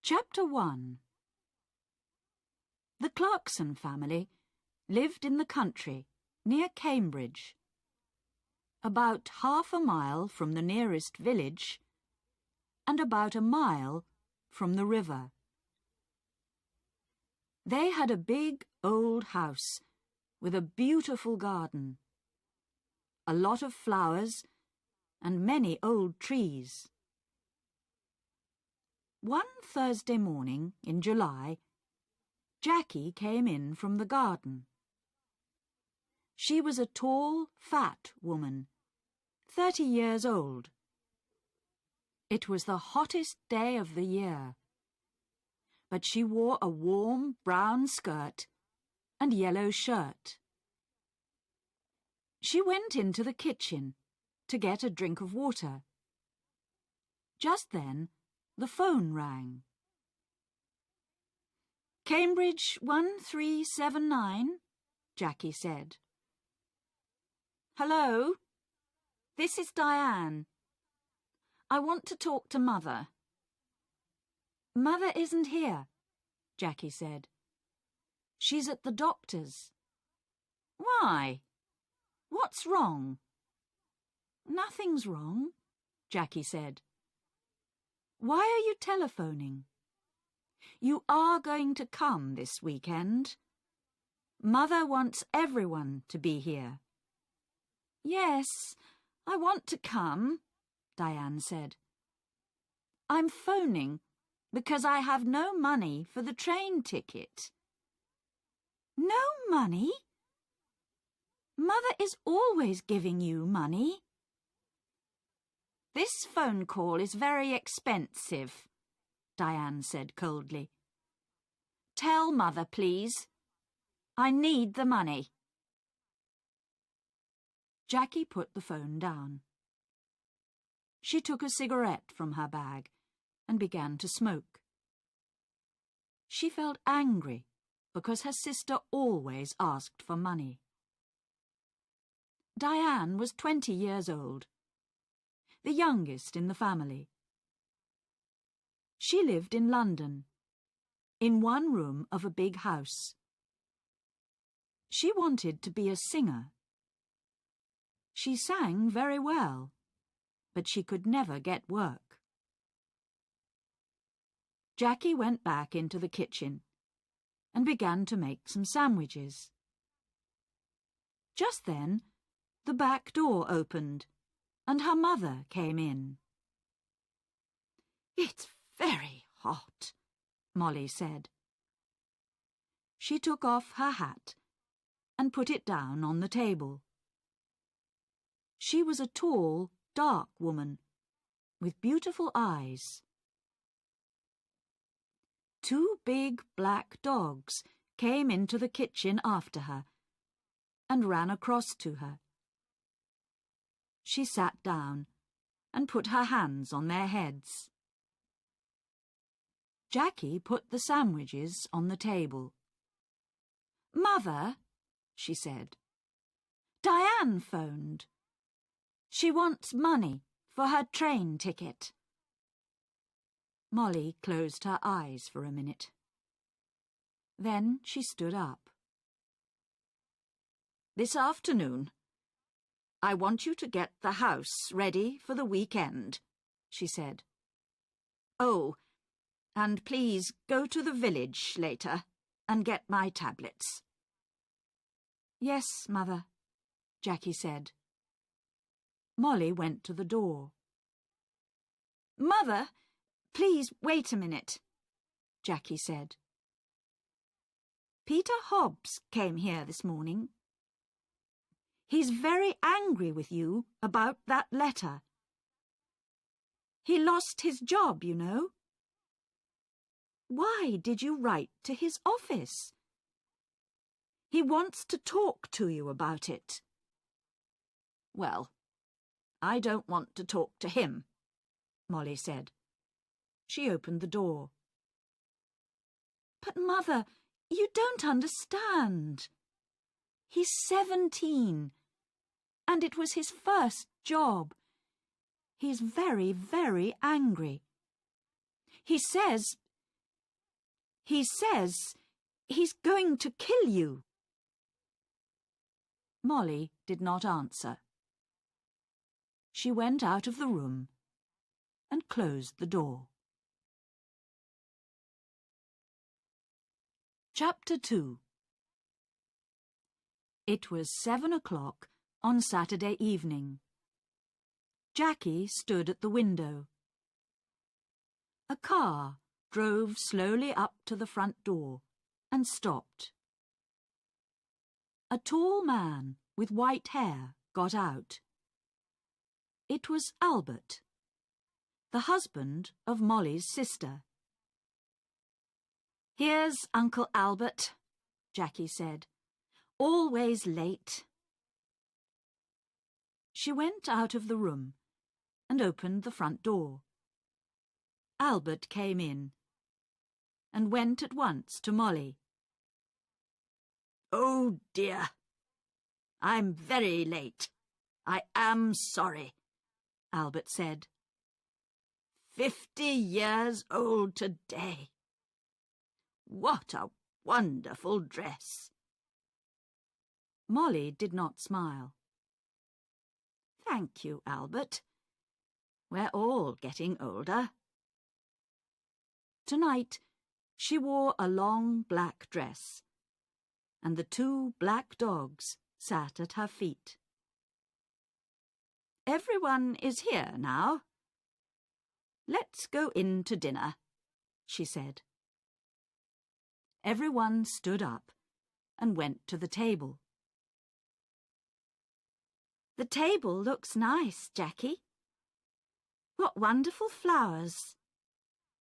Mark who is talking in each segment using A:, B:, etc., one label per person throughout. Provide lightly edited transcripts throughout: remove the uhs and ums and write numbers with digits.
A: Chapter 1. The Clarkson family lived in the country near Cambridge, about half a mile from the nearest village and about a mile from the river. They had a big old house with a beautiful garden, a lot of flowers and many old trees. One Thursday morning in July, Jackie came in from the garden. She was a tall, fat woman, 30 years old. It was the hottest day of the year, but she wore a warm brown skirt and yellow shirt. She went into the kitchen to get a drink of water. Just then, the phone rang. "Cambridge 1379, Jackie said. "Hello? This is Diane. I want to talk to Mother." "Mother isn't here," Jackie said. "She's at the doctor's." "Why? What's wrong?" "Nothing's wrong," Jackie said. "Why are you telephoning? You are going to come this weekend. Mother wants everyone to be here." "Yes, I want to come," Diane said. "I'm phoning because I have no money for the train ticket." "No money? Mother is always giving you money." "This phone call is very expensive," Diane said coldly. "Tell Mother, please. I need the money." Jackie put the phone down. She took a cigarette from her bag and began to smoke. She felt angry because her sister always asked for money. Diane was 20 years old, the youngest in the family. She lived in London, in one room of a big house. She wanted to be a singer. She sang very well, but she could never get work. Jackie went back into the kitchen and began to make some sandwiches. Just then, the back door opened and her mother came in. "It's very hot," Molly said. She took off her hat and put it down on the table. She was a tall, dark woman with beautiful eyes. Two big black dogs came into the kitchen after her and ran across to her. She sat down and put her hands on their heads. Jackie put the sandwiches on the table. "Mother," she said, "Diane phoned. She wants money for her train ticket." Molly closed her eyes for a minute. Then she stood up. "This afternoon, I want you to get the house ready for the weekend," she said. "Oh, and please go to the village later and get my tablets." "Yes, Mother," Jackie said. Molly went to the door. "Mother, please wait a minute," Jackie said. "Peter Hobbs came here this morning. He's very angry with you about that letter. He lost his job, you know." "Why did you write to his office?" "He wants to talk to you about it." "Well, I don't want to talk to him," Molly said. She opened the door. "But, Mother, you don't understand. He's 17, and it was his first job. He's very, very angry. He says He says he's going to kill you. Molly did not answer. She went out of the room and closed the door. Chapter 2. It was 7 o'clock on Saturday evening. Jackie stood at the window. A car drove slowly up to the front door and stopped. A tall man with white hair got out. It was Albert, the husband of Molly's sister. "Here's Uncle Albert," Jackie said. "Always late." She went out of the room and opened the front door. Albert came in and went at once to Molly.
B: "Oh dear, I'm very late. I am sorry," Albert said. 50 years old today. What a wonderful dress.
A: Molly did not smile.
B: "Thank you, Albert. We're all getting older."
A: Tonight, she wore a long black dress, and the 2 black dogs sat at her feet.
B: "Everyone is here now. Let's go in to dinner," she said.
A: Everyone stood up and went to the table.
B: "The table looks nice, Jackie. What wonderful flowers,"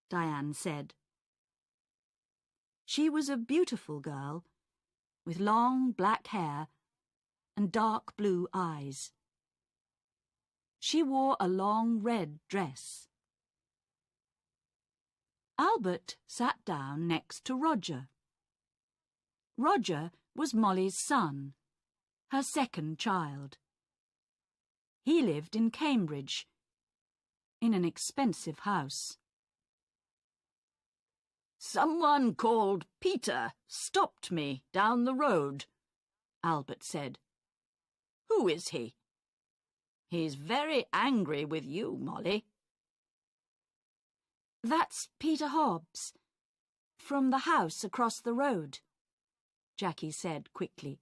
B: Diane said.
A: She was a beautiful girl, with long black hair and dark blue eyes. She wore a long red dress. Albert sat down next to Roger. Roger was Molly's son, her second child. He lived in Cambridge, in an expensive house.
B: "Someone called Peter stopped me down the road," Albert said. "Who is he? He's very angry with you, Molly."
A: "That's Peter Hobbs, from the house across the road," Jackie said quickly.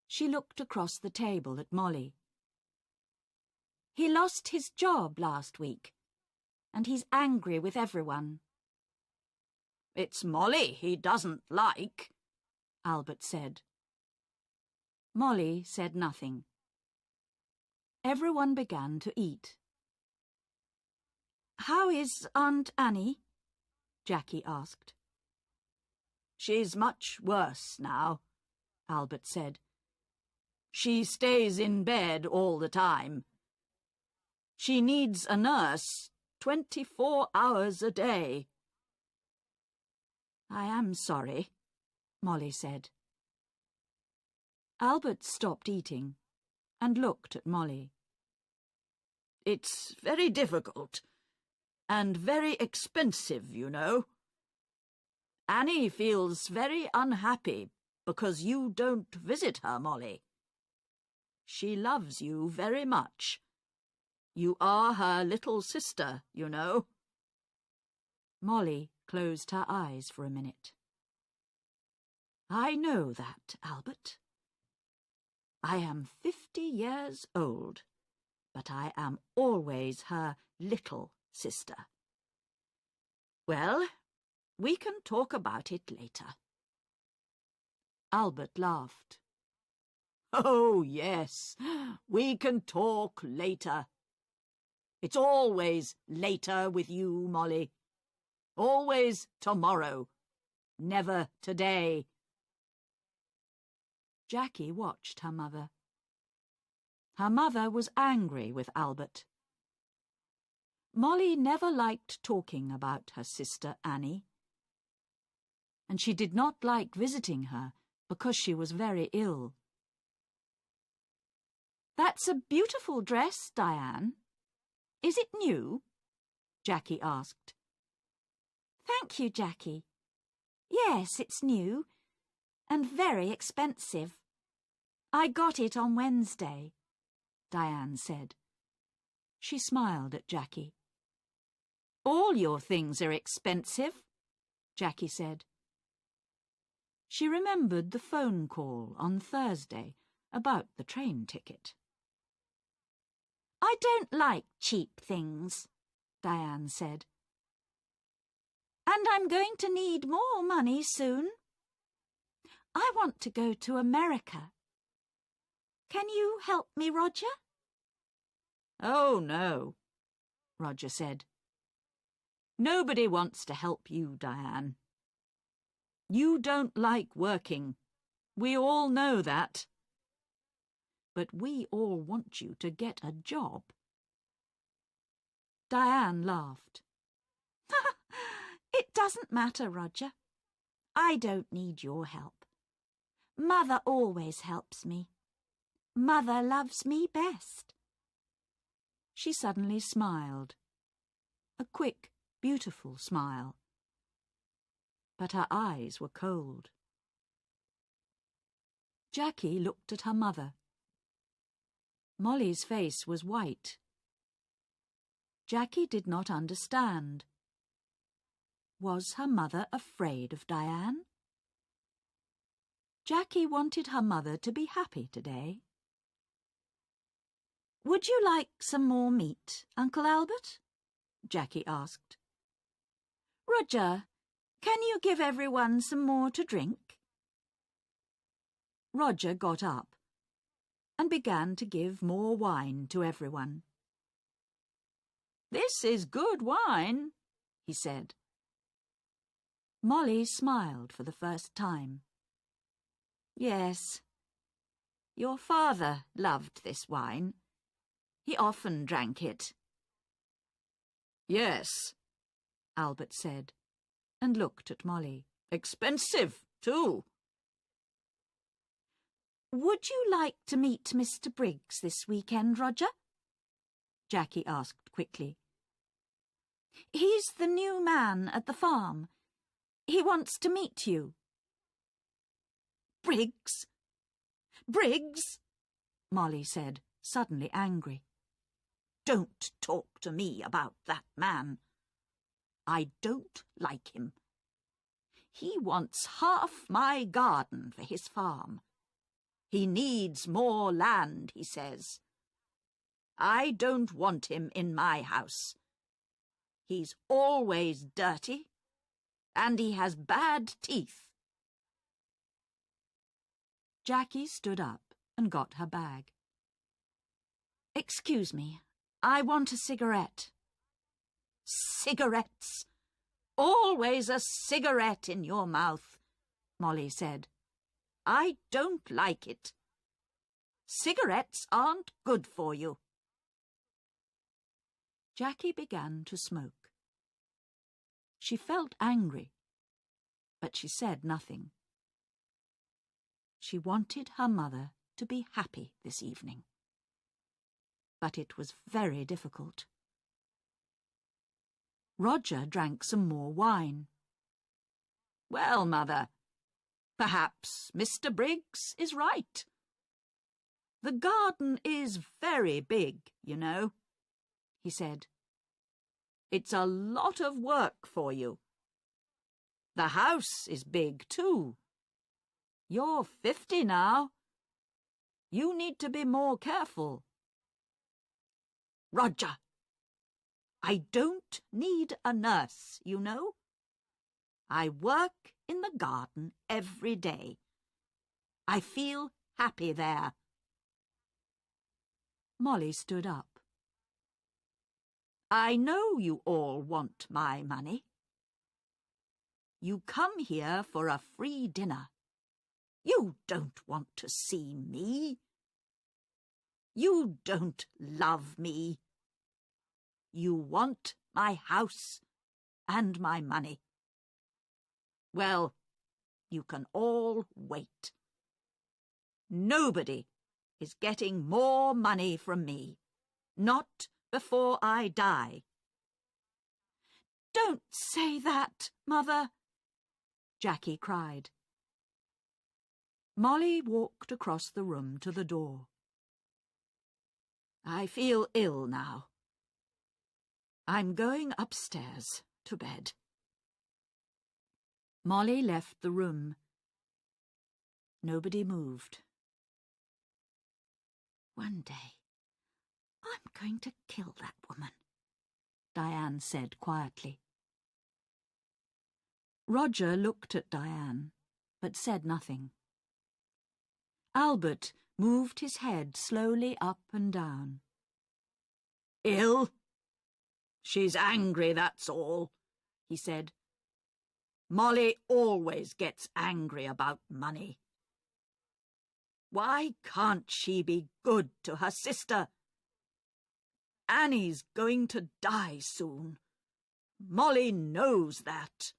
A: She looked across the table at Molly. "He lost his job last week, and he's angry with everyone."
B: "It's Molly he doesn't like," Albert said.
A: Molly said nothing. Everyone began to eat. "How is Aunt Annie?" Jackie asked.
B: "She's much worse now," Albert said. "She stays in bed all the time. She needs a nurse 24 hours a day."
A: "I am sorry," Molly said. Albert stopped eating and looked at Molly.
B: "It's very difficult and very expensive, you know. Annie feels very unhappy because you don't visit her, Molly. She loves you very much. You are her little sister, you know."
A: Molly closed her eyes for a minute. "I know that, Albert. I am 50 years old, but I am always her little sister."
B: "Well, we can talk about it later."
A: Albert laughed.
B: "Oh, yes, we can talk later. It's always later with you, Molly. Always tomorrow, never today."
A: Jackie watched her mother. Her mother was angry with Albert. Molly never liked talking about her sister Annie, and she did not like visiting her because she was very ill. "That's a beautiful dress, Diane. Is it new?" Jackie asked. Thank you, Jackie. Yes, it's new and very expensive. I got it on Wednesday, Diane said. She smiled at Jackie. All your things are expensive, Jackie said. She remembered the phone call on Thursday about the train ticket. I don't like cheap things, Diane said. And I'm going to need more money soon. I want to go to America. Can you help me, Roger?
B: Oh, no, Roger said. Nobody wants to help you, Diane. You don't like working. We all know that. But we all want you to get a job. Diane laughed.
A: It doesn't matter, Roger. I don't need your help. Mother always helps me. Mother loves me best.
B: She suddenly smiled. A quick, beautiful smile. But her eyes were cold. Jackie looked at her mother. Molly's face was white. Jackie did not understand. Was her mother afraid of Diane? Jackie wanted her mother to be happy today.
A: Would you like some more meat, Uncle Albert?
B: Jackie asked.
A: Roger, can you give everyone some more to drink?
B: Roger got up and began to give more wine to everyone. This is good wine, he said. Molly smiled for the first time. Yes, your father loved this wine. He often drank it. Yes, Albert said, and looked at Molly. Expensive, too.
A: Would you like to meet Mr. Briggs this weekend, Roger? Jackie asked quickly. He's the new man at the farm. He wants to meet you.
B: Briggs? Briggs? Molly said, suddenly angry. Don't talk to me about that man. I don't like him. He wants half my garden for his farm. He needs more land, he says. I don't want him in my house. He's always dirty, and he has bad teeth. Jackie stood up and got her bag. Excuse me, I want a cigarette. Cigarettes? Always a cigarette in your mouth, Molly said. I don't like it. Cigarettes aren't good for you. Jackie began to smoke. She felt angry, but she said nothing. She wanted her mother to be happy this evening. But it was very difficult. Roger drank some more wine. Well, Mother, perhaps Mr. Briggs is right. The garden is very big, you know, he said. It's a lot of work for you. The house is big, too. You're 50 now. You need to be more careful. Roger, I don't need a nurse, you know. I work in the garden every day. I feel happy there. Molly stood up. I know you all want my money. You come here for a free dinner. You don't want to see me. You don't love me. You want my house and my money. Well, you can all wait. Nobody is getting more money from me. Not before I die.
A: Don't say that, Mother, Jackie cried. Molly walked across the room to the door.
B: I feel ill now. I'm going upstairs to bed.
A: Molly left the room. Nobody moved.
B: One day, I'm going to kill that woman,
A: Diane said quietly. Roger looked at Diane, but said nothing. Albert moved his head slowly up and down.
B: Ill? She's angry, that's all, he said. Molly always gets angry about money. Why can't she be good to her sister? Annie's going to die soon. Molly knows that.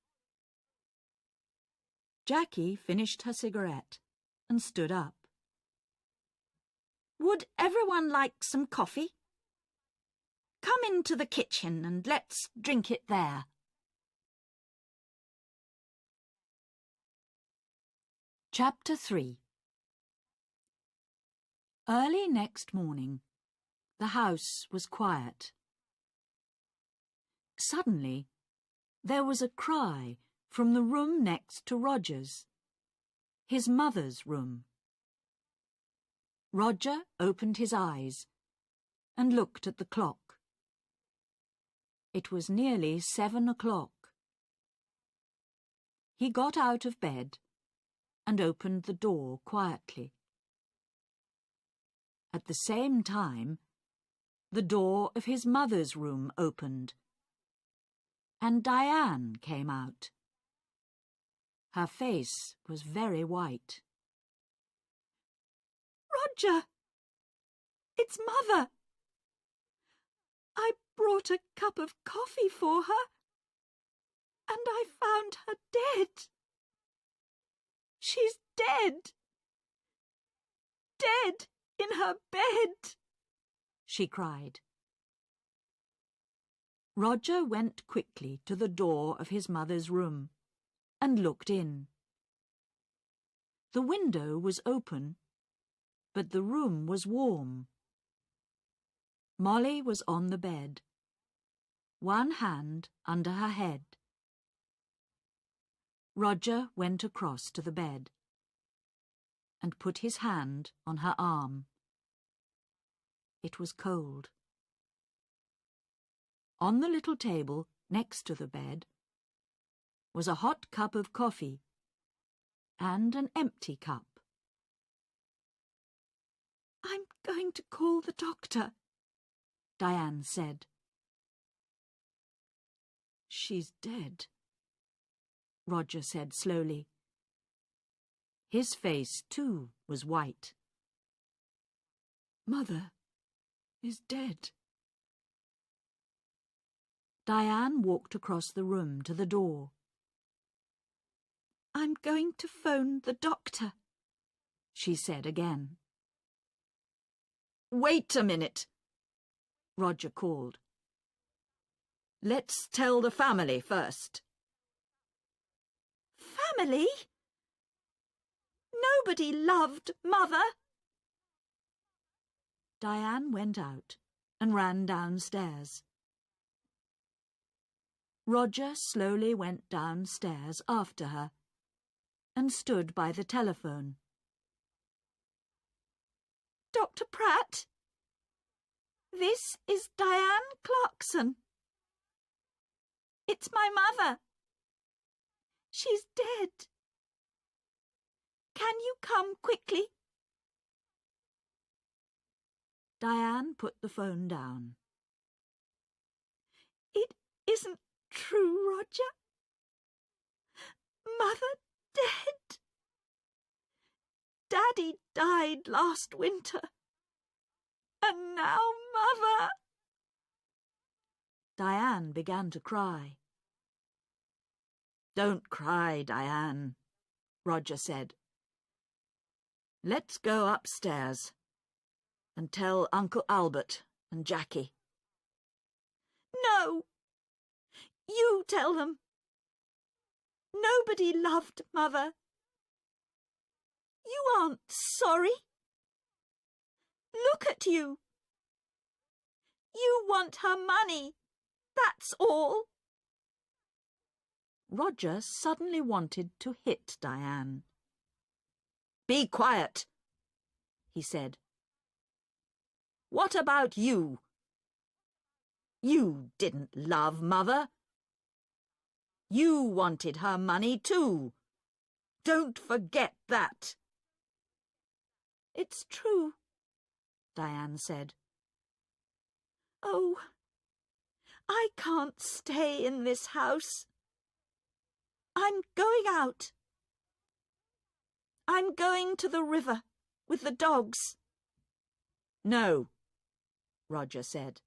A: Jackie finished her cigarette and stood up. Would everyone like some coffee? Come into the kitchen and let's drink it there. Chapter 3. Early next morning, the house was quiet. Suddenly, there was a cry from the room next to Roger's, his mother's room. Roger opened his eyes and looked at the clock. It was nearly 7 o'clock. He got out of bed and opened the door quietly. At the same time, the door of his mother's room opened, and Diane came out. Her face was very white. Roger! It's Mother! I brought a cup of coffee for her, and I found her dead. She's dead! Dead in her bed! She cried. Roger went quickly to the door of his mother's room and looked in. The window was open, but the room was warm. Molly was on the bed, one hand under her head. Roger went across to the bed and put his hand on her arm. It was cold. On the little table next to the bed was a hot cup of coffee and an empty cup. I'm going to call the doctor, Diane said. She's dead, Roger said slowly. His face, too, was white. Mother is dead. Diane walked across the room to the door. I'm going to phone the doctor, she said again.
B: Wait a minute, Roger called. Let's tell the family first.
A: Family? Nobody loved Mother. Diane went out and ran downstairs. Roger slowly went downstairs after her and stood by the telephone. Dr. Pratt, this is Diane Clarkson. It's my mother. She's dead. Can you come quickly? Diane put the phone down. It isn't true, Roger. Mother dead. Daddy died last winter. And now Mother. Diane began to cry.
B: Don't cry, Diane, Roger said. Let's go upstairs and tell Uncle Albert and Jackie.
A: No!
B: You tell them. Nobody loved Mother. You aren't sorry. Look at you. You want her money, that's all. Roger suddenly wanted to hit Diane. "Be quiet," he said. "What about you? You didn't love Mother. You wanted her money too. Don't forget that." "It's true," Diane said. "Oh, I can't stay in this house. I'm going out. I'm going to the river with the dogs." "No," Roger said.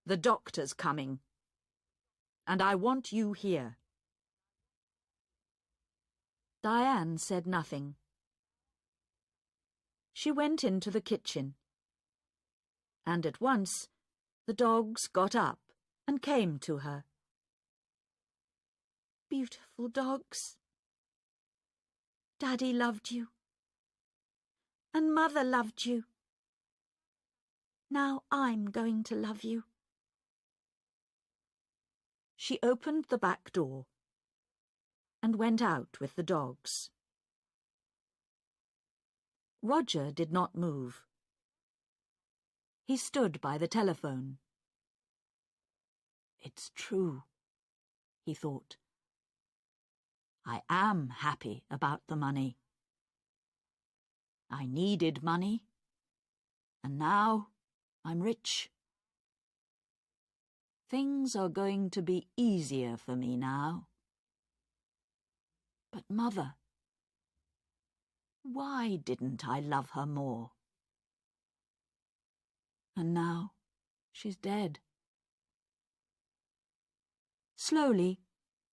B: "The doctor's coming, and I want you here." Diane said nothing. She went into the kitchen, and at once the dogs got up and came to her. "Beautiful dogs. Daddy loved you, and Mother loved you. Now I'm going to love you." She opened the back door and went out with the dogs. Roger did not move. He stood by the telephone. "It's true," he thought. "I am happy about the money. I needed money, and now I'm rich. Things are going to be easier for me now. But Mother, why didn't I love her more? And now she's dead." Slowly,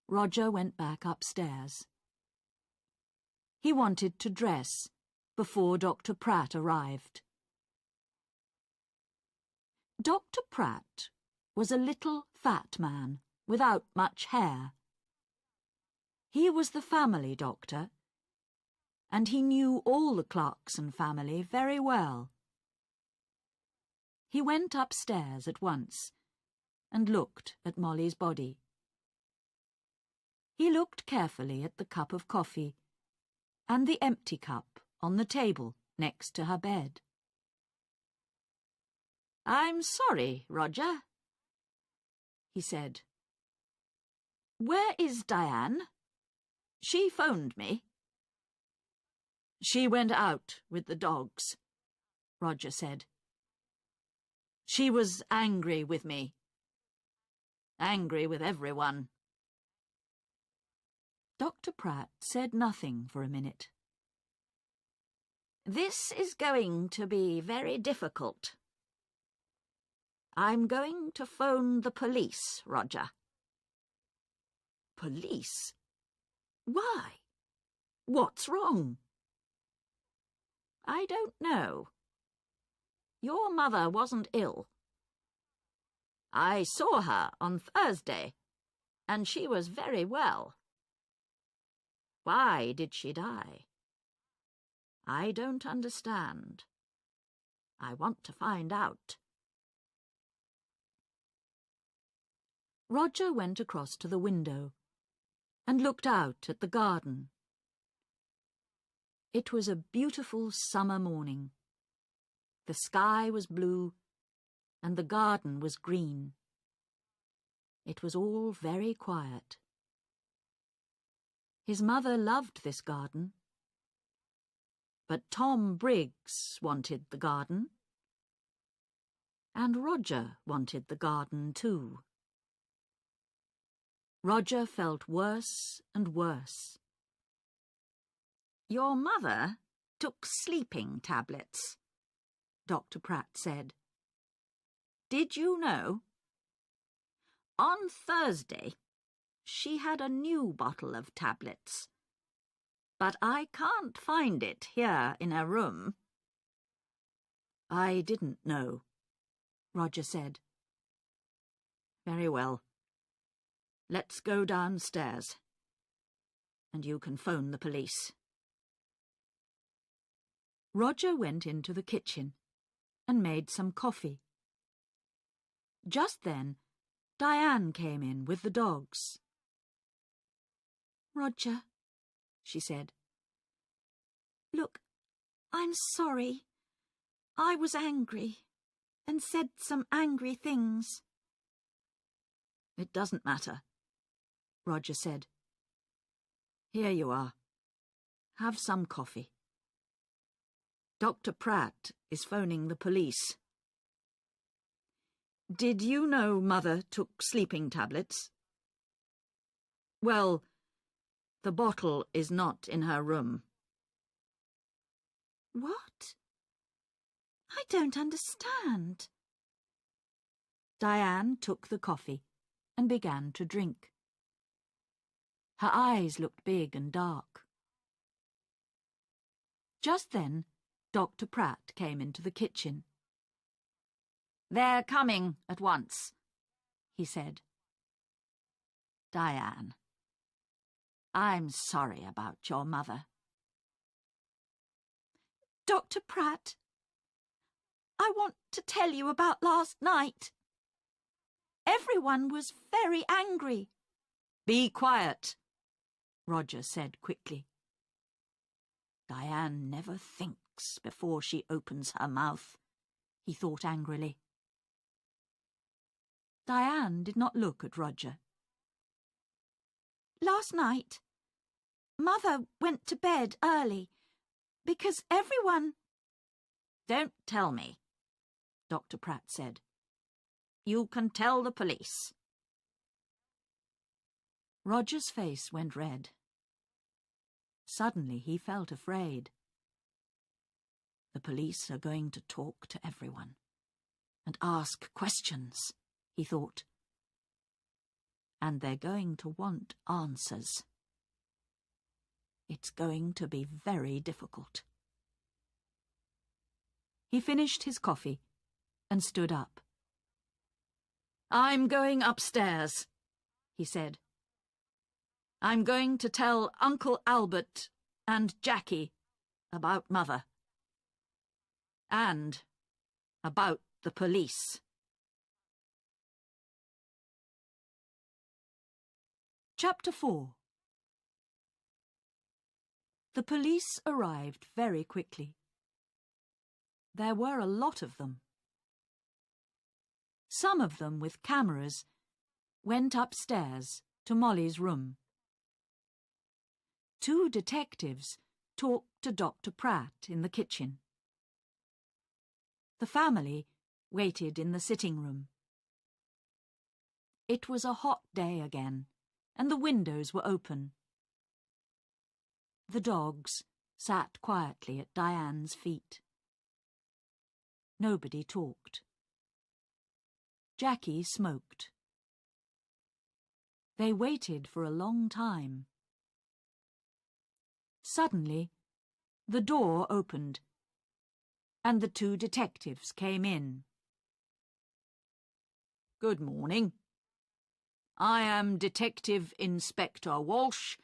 B: Roger went back upstairs. He wanted to dress before Dr. Pratt arrived. Dr. Pratt was a little fat man without much hair. He was the family doctor, and he knew all the Clarkson family very well. He went upstairs at once and looked at Molly's body. He looked carefully at the cup of coffee and the empty cup on the table next to her bed. "I'm sorry, Roger," he said. "Where is Diane? She phoned me." "She went out with the dogs," Roger said. "She was angry with me. Angry with everyone." Dr. Pratt said nothing for a minute. "This is going to be very difficult. I'm going to phone the police, Roger." "Police? Why? What's wrong?" "I don't know. Your mother wasn't ill. I saw her on Thursday, and she was very well. Why did she die? I don't understand. I want to find out." Roger went across to the window and looked out at the garden. It was a beautiful summer morning. The sky was blue and the garden was green. It was all very quiet. His mother loved this garden. But Tom Briggs wanted the garden. And Roger wanted the garden too. Roger felt worse and worse. "Your mother took sleeping tablets," Dr. Pratt said. "Did you know? On Thursday, she had a new bottle of tablets, but I can't find it here in her room." "I didn't know," Roger said. "Very well. Let's go downstairs, and you can phone the police.
A: Roger went into the kitchen and made some coffee. Just then, Diane came in with the dogs. "Roger," she said. "Look, I'm sorry. I was angry and said some angry things."
B: "It doesn't matter," Roger said. "Here you are. Have some coffee. Dr. Pratt is phoning the police." "Did you know Mother took sleeping tablets?" "Well, the bottle is not in her room."
A: "What? I don't understand." Diane took the coffee and began to drink. Her eyes looked big and dark. Just then, Dr. Pratt came into the kitchen.
B: "They're coming at once," he said.
A: "Diane, I'm sorry about your mother." "Dr. Pratt, I want to tell you about last night. Everyone was very angry."
B: "Be quiet," Roger said quickly.
A: "Diane never thinks before she opens her mouth," he thought angrily. Diane did not look at Roger. "Last night, Mother went to bed early because everyone—"
B: "Don't tell me," Dr. Pratt said. "You can tell the police."
A: Roger's face went red. Suddenly he felt afraid. The police are going to talk to everyone and ask questions, he thought. And they're going to want answers. It's going to be very difficult. He finished his coffee and stood up.
B: "I'm going upstairs," he said. "I'm going to tell Uncle Albert and Jackie about Mother. And about the police."
A: Chapter 4. The police arrived very quickly. There were a lot of them. Some of them, with cameras, went upstairs to Molly's room. 2 detectives talked to Dr. Pratt in the kitchen. The family waited in the sitting room. It was a hot day again, and the windows were open. The dogs sat quietly at Diane's feet. Nobody talked. Jackie smoked. They waited for a long time. Suddenly, the door opened, and the 2 detectives came in.
B: "Good morning. I am Detective Inspector Walsh,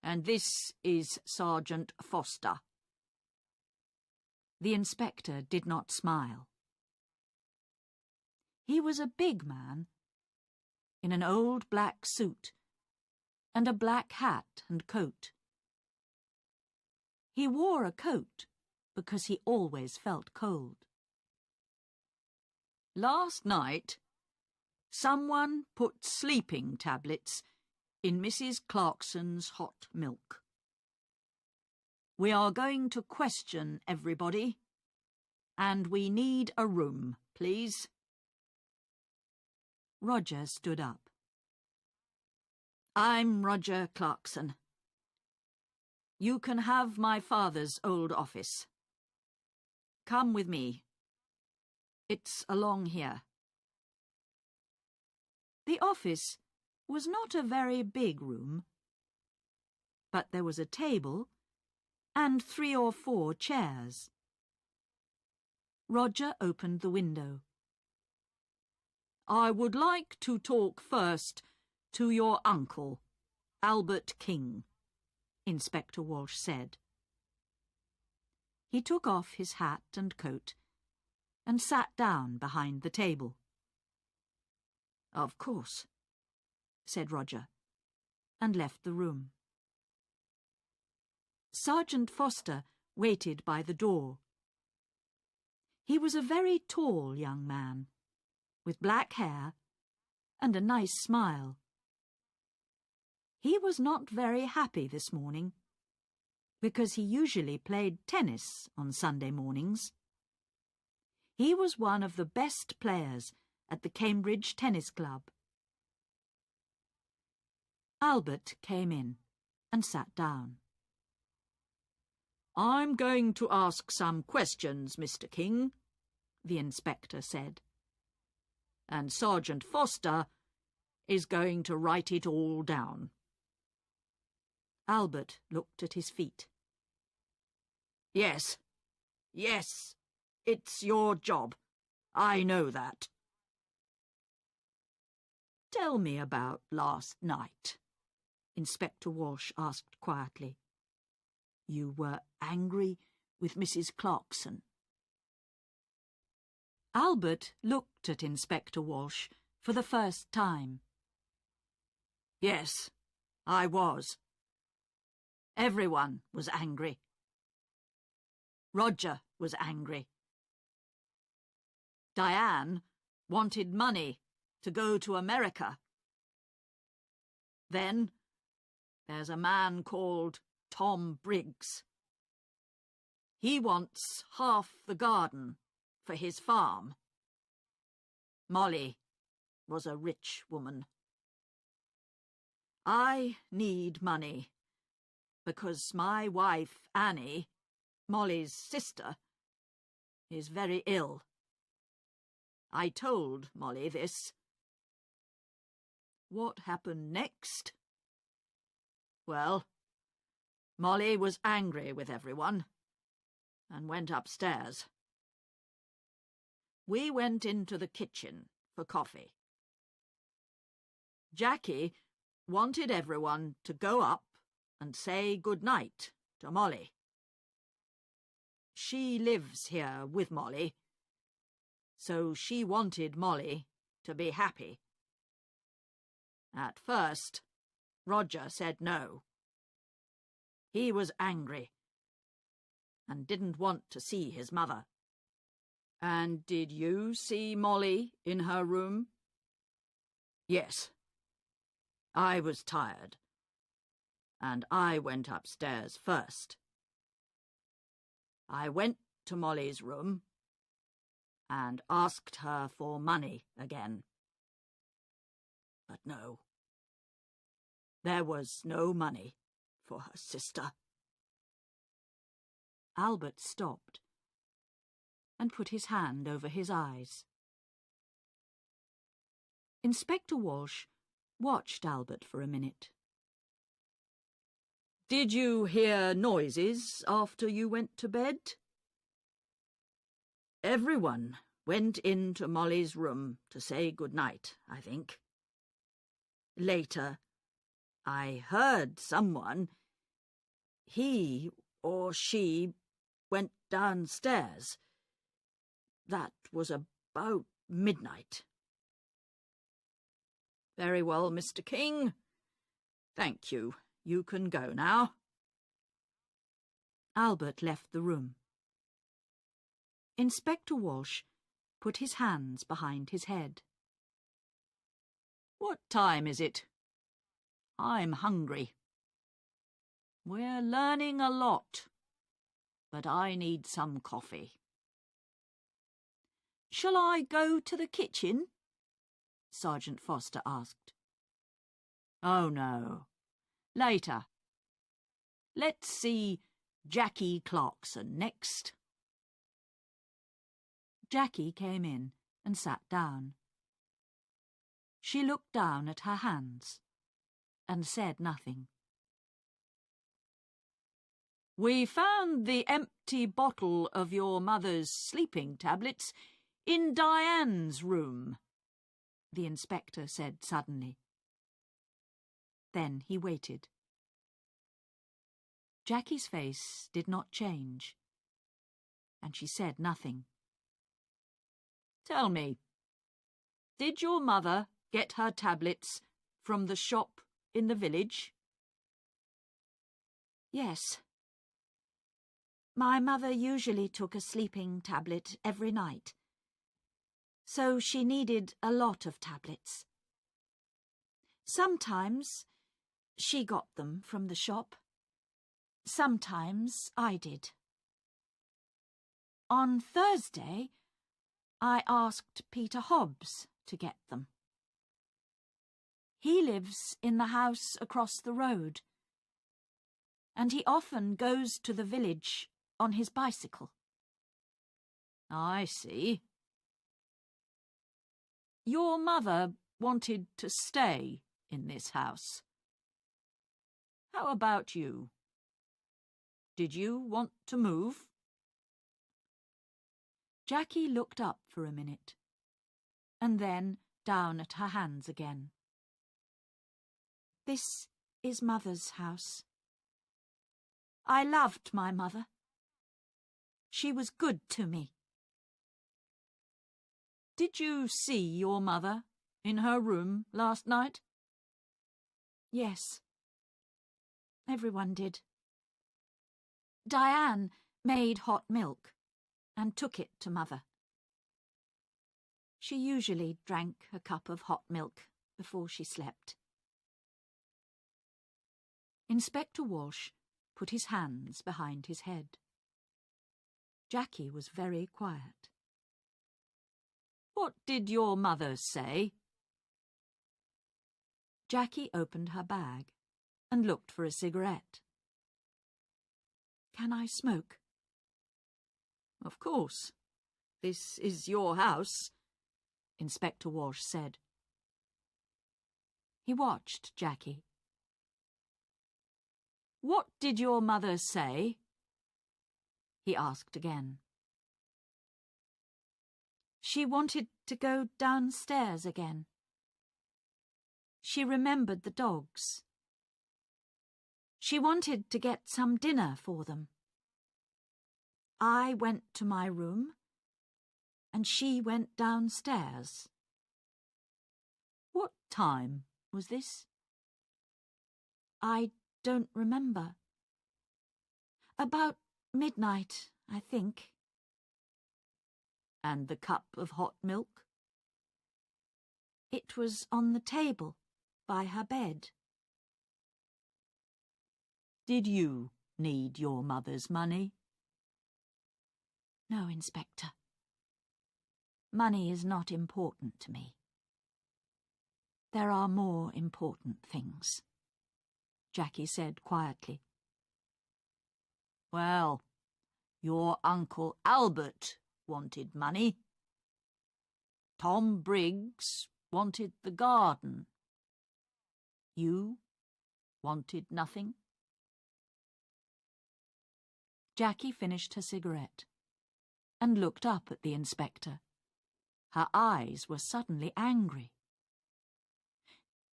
B: and this is Sergeant Foster."
A: The inspector did not smile. He was a big man, in an old black suit and a black hat and coat. He wore a coat because he always felt cold.
B: "Last night, someone put sleeping tablets in Mrs. Clarkson's hot milk. We are going to question everybody, and we need a room, please."
A: Roger stood up.
B: "I'm Roger Clarkson. You can have my father's old office. Come with me. It's along here."
A: The office was not a very big room, but there was a table and 3 or 4 chairs. Roger opened the window.
B: "I would like to talk first
A: To your uncle, Albert King, Inspector Walsh said. He took off his hat and coat and sat down behind the table.
B: Of course,
A: said Roger, and left the room. Sergeant Foster waited by the door. He was a very tall young man, with black hair and a nice smile. He was not very happy this morning, because he usually played tennis on Sunday mornings. He was one of the best players at the Cambridge Tennis Club. Albert came in and sat down.
B: I'm going to ask some questions, Mr. King, the inspector said. And Sergeant Foster is going to write it all down.
A: Albert looked at his feet.
B: Yes, it's your job. I know that.
A: Tell me about last night, Inspector Walsh asked quietly. You were angry with Mrs. Clarkson. Albert looked at Inspector Walsh for the first time.
B: Yes, I was. Everyone was angry. Roger was angry. Diane wanted money to go to America. Then there's a man called Tom Briggs. He wants half the garden for his farm. Molly was a rich woman. I need money because my wife, Annie, Molly's sister, is very ill. I told Molly this. What happened next? Well, Molly was angry with everyone and went upstairs. We went into the kitchen for coffee. Jackie wanted everyone to go up and say good night to Molly. She lives here with Molly, so she wanted Molly to be happy. At first, Roger said no. He was angry and didn't want to see his mother. And did you see Molly in her room? Yes. I was tired, and I went upstairs first. I went to Molly's room and asked her for money again. But no. There was no money for her sister.
A: Albert stopped and put his hand over his eyes. Inspector Walsh watched Albert for a minute.
B: Did you hear noises after you went to bed? Everyone went into Molly's room to say good night, I think. Later, I heard someone, he or she, went downstairs. That was about midnight. Very well, Mr. King. Thank you. You can go now.
A: Albert left the room. Inspector Walsh put his hands behind his head.
B: What time is it? I'm hungry. We're learning a lot, but I need some coffee.
A: Shall I go to the kitchen? Sergeant Foster asked.
B: Oh, no. Later. Let's see Jackie Clarkson next.
A: Jackie came in and sat down. She looked down at her hands and said nothing.
B: We found the empty bottle of your mother's sleeping tablets in Diane's room, the inspector said suddenly.
A: Then he waited. Jackie's face did not change, and she said nothing.
B: Tell me, did your mother get her tablets from the shop in the village?
A: Yes. My mother usually took a sleeping tablet every night, so she needed a lot of tablets. Sometimes she got them from the shop. Sometimes I did. On Thursday, I asked Peter Hobbs to get them. He lives in the house across the road, and he often goes to the village on his bicycle.
B: I see. Your mother wanted to stay in this house. How about you? Did you want to move?
A: Jackie looked up for a minute, and then down at her hands again. This is Mother's house. I loved my mother. She was good to me.
B: Did you see your mother in her room last night?
A: Yes. Everyone did. Diane made hot milk and took it to Mother. She usually drank a cup of hot milk before she slept. Inspector Walsh put his hands behind his head. Jackie was very quiet.
B: What did your mother say?
A: Jackie opened her bag and looked for a cigarette. Can I smoke?
B: Of course. This is your house, Inspector Walsh said.
A: He watched Jackie.
B: What did your mother say?
A: He asked again. She wanted to go downstairs again. She remembered the dogs. She wanted to get some dinner for them. I went to my room, and she went downstairs.
B: What time was this?
A: I don't remember. About midnight, I think.
B: And the cup of hot milk?
A: It was on the table by her bed.
B: Did you need your mother's money?
A: No, Inspector. Money is not important to me. There are more important things, Jackie said quietly.
B: Well, your Uncle Albert wanted money. Tom Briggs wanted the garden. You wanted nothing?
A: Jackie finished her cigarette and looked up at the inspector. Her eyes were suddenly angry.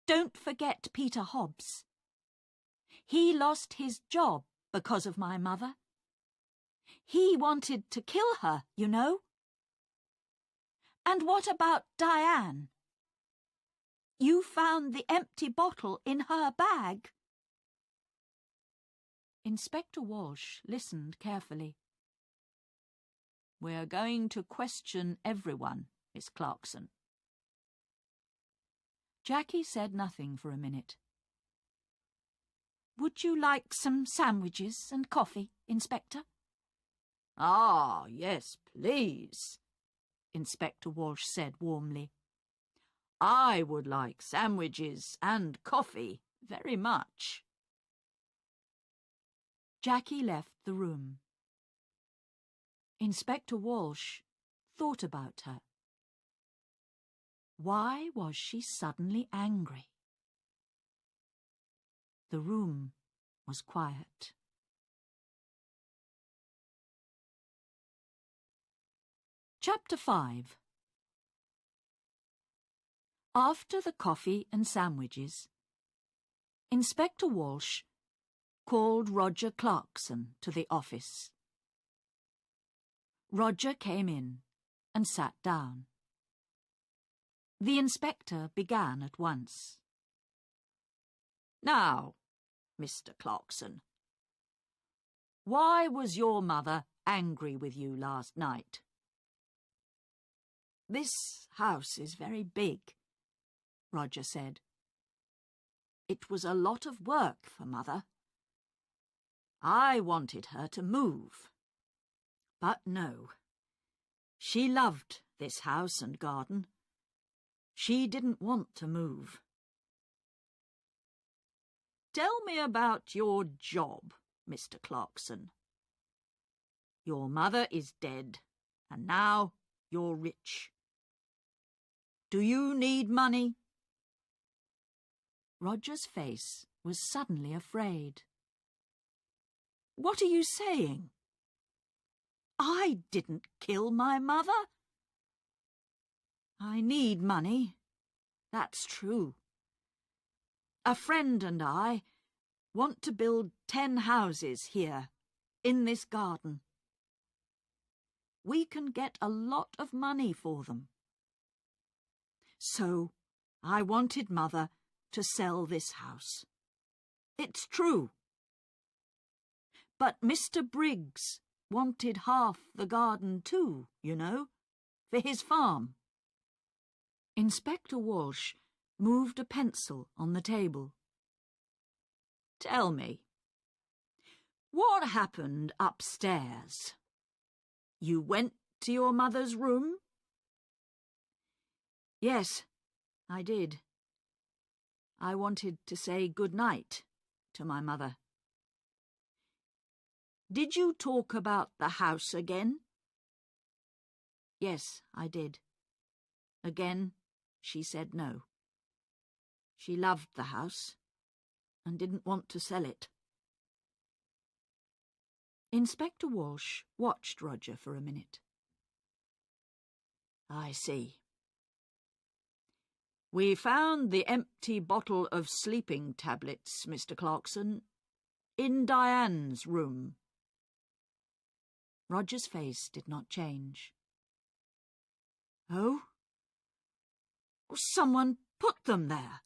A: Don't forget Peter Hobbs. He lost his job because of my mother. He wanted to kill her, you know. And what about Diane? You found the empty bottle in her bag. Inspector Walsh listened carefully.
B: We're going to question everyone, Miss Clarkson.
A: Jackie said nothing for a minute. Would you like some sandwiches and coffee, Inspector?
B: Ah, yes, please,
A: Inspector Walsh said warmly.
B: I would like sandwiches and coffee very much.
A: Jackie left the room. Inspector Walsh thought about her. Why was she suddenly angry? The room was quiet. Chapter 5. After the coffee and sandwiches, Inspector Walsh called Roger Clarkson to the office. Roger came in and sat down. The inspector began at once.
B: Now, Mr. Clarkson, why was your mother angry with you last night?
A: This house is very big, Roger said. It was a lot of work for Mother. I wanted her to move. But no, she loved this house and garden. She didn't want to move.
B: Tell me about your job, Mr. Clarkson. Your mother is dead, and now you're rich. Do you need money?
A: Roger's face was suddenly afraid. What are you saying? I didn't kill my mother. I need money, that's true. A friend and I want to build 10 houses here, in this garden. We can get a lot of money for them. So I wanted Mother to sell this house. It's true. But Mr. Briggs wanted half the garden too, you know, for his farm. Inspector Walsh moved a pencil on the table.
B: Tell me, what happened upstairs? You went to your mother's room?
A: Yes, I did. I wanted to say good night to my mother.
B: Did you talk about the house again?
A: Yes, I did. Again, she said no. She loved the house and didn't want to sell it. Inspector Walsh watched Roger for a minute.
B: I see. We found the empty bottle of sleeping tablets, Mr. Clarkson, in Diane's room.
A: Roger's face did not change. Oh? Someone put them there.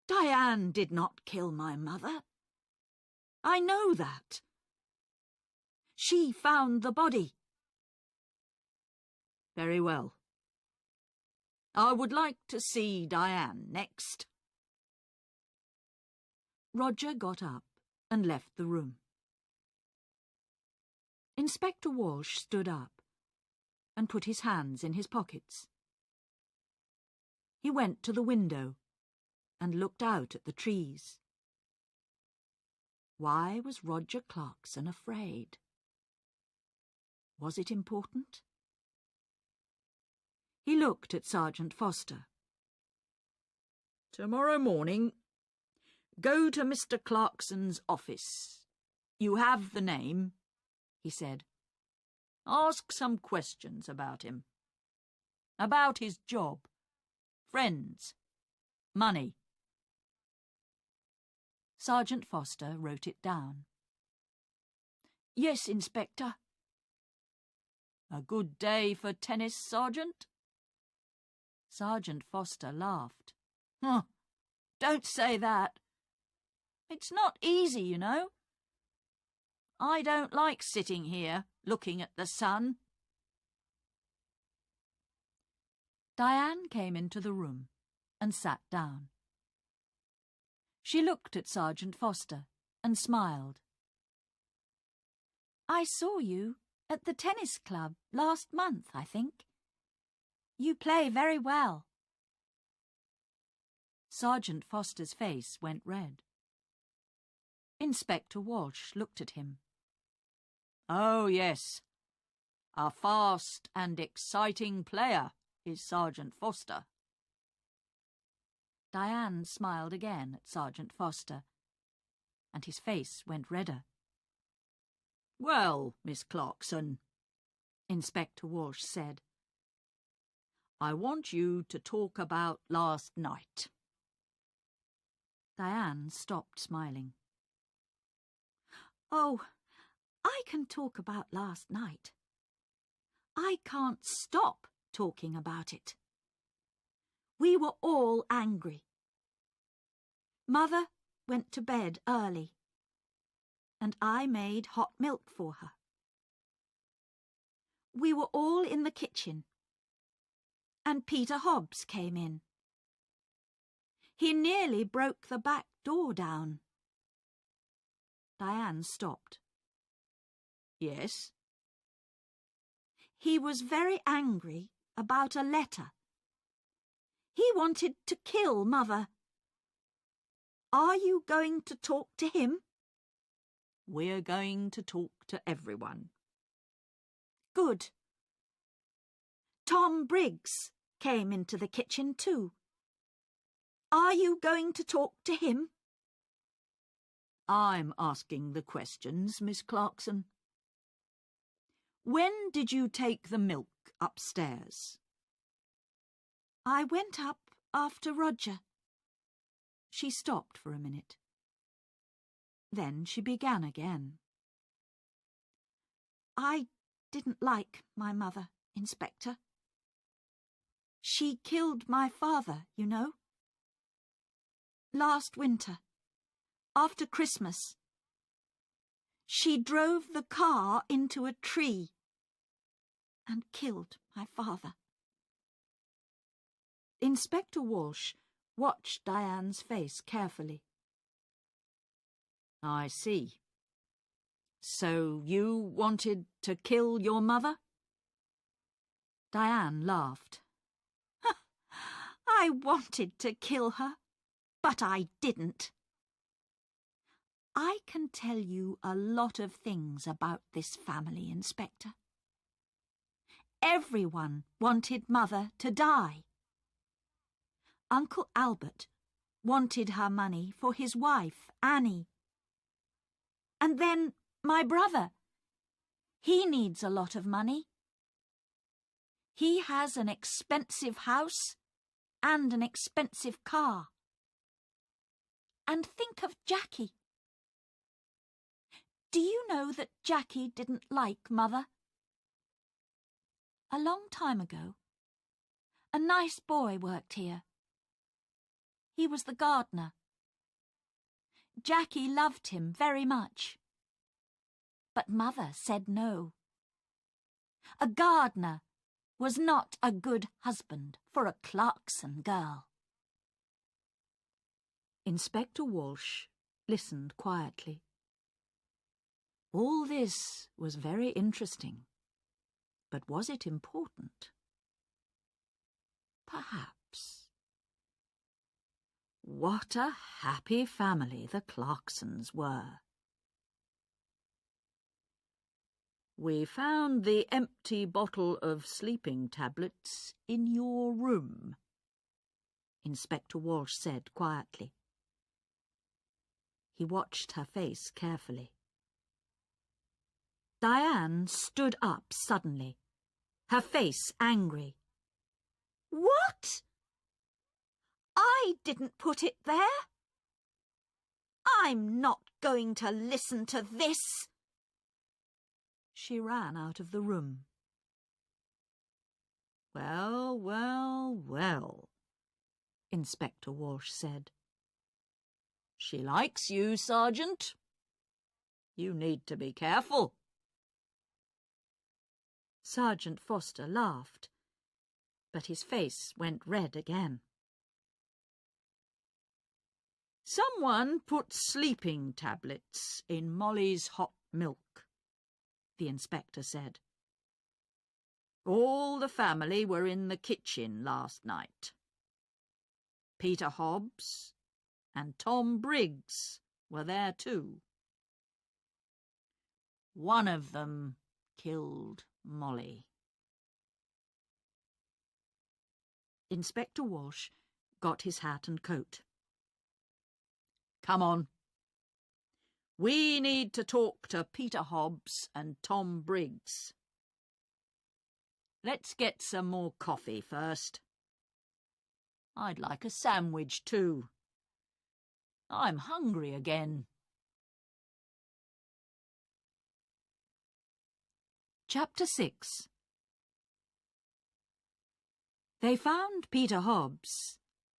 A: Diane did not kill my mother. I know that. She found the body.
B: Very well. I would like to see Diane next.
A: Roger got up and left the room. Inspector Walsh stood up and put his hands in his pockets. He went to the window and looked out at the trees. Why was Roger Clarkson afraid? Was it important? He looked at Sergeant Foster.
B: Tomorrow morning, go to Mr. Clarkson's office. You have the name, he said. Ask some questions about him. About his job, friends, money.
A: Sergeant Foster wrote it down. Yes, Inspector.
B: A good day for tennis, Sergeant?
A: Sergeant Foster laughed.
B: Huh, don't say that. It's not easy, you know. I don't like sitting here, looking at the sun.
A: Diane came into the room and sat down. She looked at Sergeant Foster and smiled. I saw you at the tennis club last month, I think. You play very well. Sergeant Foster's face went red. Inspector Walsh looked at him.
B: Oh, yes. A fast and exciting player is Sergeant Foster.
A: Diane smiled again at Sergeant Foster, and his face went redder.
B: Well, Miss Clarkson,
A: Inspector Walsh said,
B: I want you to talk about last night.
A: Diane stopped smiling. Oh, I can talk about last night. I can't stop talking about it. We were all angry. Mother went to bed early, and I made hot milk for her. We were all in the kitchen, and Peter Hobbs came in. He nearly broke the back door down. Diane stopped.
B: Yes?
A: He was very angry about a letter. He wanted to kill Mother. Are you going to talk to him?
B: We're going to talk to everyone.
A: Good. Tom Briggs came into the kitchen too. Are you going to talk to him?
B: I'm asking the questions, Miss Clarkson. When did you take the milk upstairs?
A: I went up after Roger. She stopped for a minute. Then she began again. I didn't like my mother, Inspector. She killed my father, you know. Last winter, after Christmas, she drove the car into a tree and killed my father. Inspector Walsh watched Diane's face carefully.
B: I see. So you wanted to kill your mother?
A: Diane laughed. I wanted to kill her, but I didn't. I can tell you a lot of things about this family, Inspector. Everyone wanted Mother to die. Uncle Albert wanted her money for his wife, Annie. And then my brother. He needs a lot of money. He has an expensive house and an expensive car. And think of Jackie. Do you know that Jackie didn't like Mother? A long time ago, a nice boy worked here. He was the gardener. Jackie loved him very much. But Mother said no. A gardener was not a good husband for a Clarkson girl. Inspector Walsh listened quietly. All this was very interesting, but was it important? Perhaps. What a happy family the Clarksons were. We found the empty bottle of sleeping tablets in your room, Inspector Walsh said quietly. He watched her face carefully. Diane stood up suddenly, her face angry. What? I didn't put it there. I'm not going to listen to this. She ran out of the room. Well, well, well, Inspector Walsh said. She likes you, Sergeant. You need to be careful. Sergeant Foster laughed, but his face went red again. Someone put sleeping tablets in Molly's hot milk, the inspector said. All the family were in the kitchen last night. Peter Hobbs and Tom Briggs were there too. One of them killed Molly. Inspector Walsh got his hat and coat. Come on. We need to talk to Peter Hobbs and Tom Briggs. Let's get some more coffee first. I'd like a sandwich too.
B: I'm hungry again.
A: Chapter 6. They found Peter Hobbs